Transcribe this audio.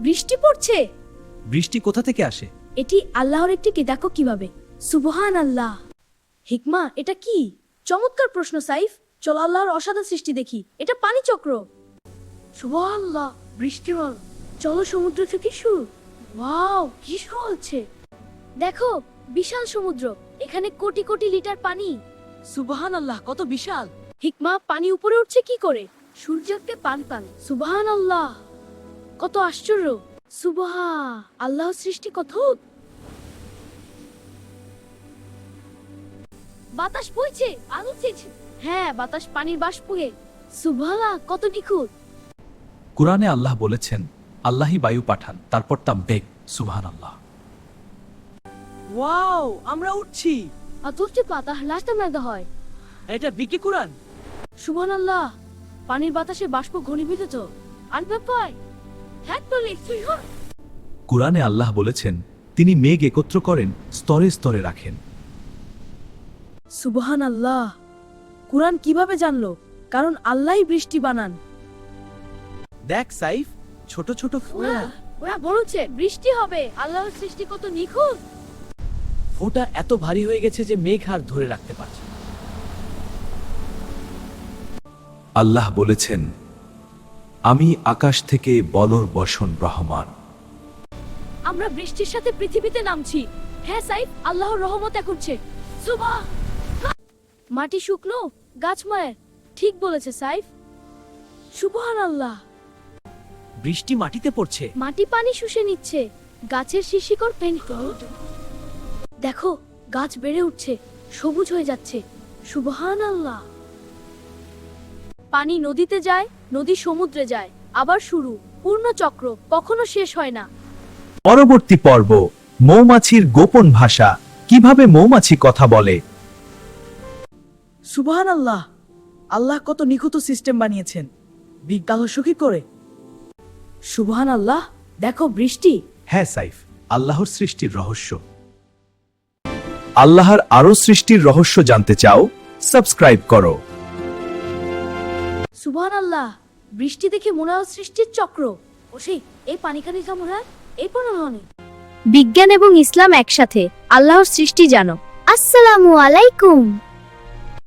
বৃষ্টি পড়ছে। বৃষ্টি কোথা থেকে আসে? এটি আল্লাহর একটি কি, দেখো কিভাবে। সুবহান আল্লাহ। হিকমা, এটা কি? চমৎকার প্রশ্ন সাইফ। চল আল্লাহর অসাধারণ সৃষ্টি দেখি। এটা পানি চক্র। সুবহানাল্লাহ, বৃষ্টি হল। চলো সমুদ্র থেকে শুরু। ওয়াও, কি চলছে দেখো। বিশাল সমুদ্র, এখানে কোটি কোটি লিটার পানি। সুবহানাল্লাহ, কত বিশাল! হিকমা, পানি উপরে উঠছে কি করে? সূর্যকে পান। সুবহানাল্লাহ, কত আশ্চর্য। সুবহা, আল্লাহর সৃষ্টি কত। বাতাস বইছে, আলো ছেছে। হ্যাঁ, বাতাস পানির বাষ্পে। সুবহানাল্লাহ, কত নিখুঁত। কুরআনে আল্লাহ বলেছেন, আল্লাহই বায়ু পাঠান, তারপর তা বেগ। সুবহানাল্লাহ। ওয়াও, আমরা উঠছি। আর তুলতে পাতা লাস্টা মেঘা হয়। এটা বিকি কুরআন। সুবহানাল্লাহ, পানির বাতাসে বাষ্প ঘনীভূত তো। আর ব্যাপার হ্যাঁ বলে কুরআনে আল্লাহ বলেছেন, তিনি মেঘ একত্র করেন, স্তরে স্তরে রাখেন। সুবহানাল্লাহ, কুরআন কিভাবে জানলো? কারণ আল্লাহই বৃষ্টি বানান। দেখ সাইফ, ছোট ছোট ফোঁটা। ওরা বলছে বৃষ্টি হবে। আল্লাহর সৃষ্টি কত নিখুঁত। ফোঁটা এত ভারী হয়ে গেছে যে মেঘ আর ধরে রাখতে পারছে না। আল্লাহ বলেছেন, আমি আকাশ থেকে বলর বর্ষণ রহমান। আমরা বৃষ্টির সাথে পৃথিবীতে নামছি। হ্যাঁ সাইফ, আল্লাহর রহমত করছে। সুবহান, মাটি শুকনো, গাছ মায়ের। ঠিক বলেছে সাইফ। সুবহানাল্লাহ, বৃষ্টি মাটিতে পড়ছে। মাটি পানি শুষে নিচ্ছে। গাছের শিশিকড় পেন। দেখো, গাছ বেড়ে উঠছে, সবুজ হয়ে যাচ্ছে। সুবহানাল্লাহ। পানি নদীতে যায়, নদী সমুদ্রে যায়, আবার শুরু। পূর্ণ চক্র, কখনো শেষ হয় না। পরবর্তী পর্ব, মৌমাছির গোপন ভাষা। কিভাবে মৌমাছি কথা বলে। সুবহানাল্লাহ, আল্লাহ কত নিখুঁত সিস্টেম বানিয়েছেন। বিজ্ঞান কি করে? সুবহানাল্লাহ, দেখো বৃষ্টি। হ্যাঁ সাইফ, আল্লাহর সৃষ্টির রহস্য। আল্লাহর আরো সৃষ্টির রহস্য জানতে চাও? সাবস্ক্রাইব করো। সুবহানাল্লাহ, বৃষ্টি দেখে মনে হয় সৃষ্টির চক্র। ওসি, এই পানিখানি কামড়া, এই পরিমাণে। বিজ্ঞান এবং ইসলাম একসাথে, আল্লাহর সৃষ্টি জানো। আসসালামু আলাইকুম।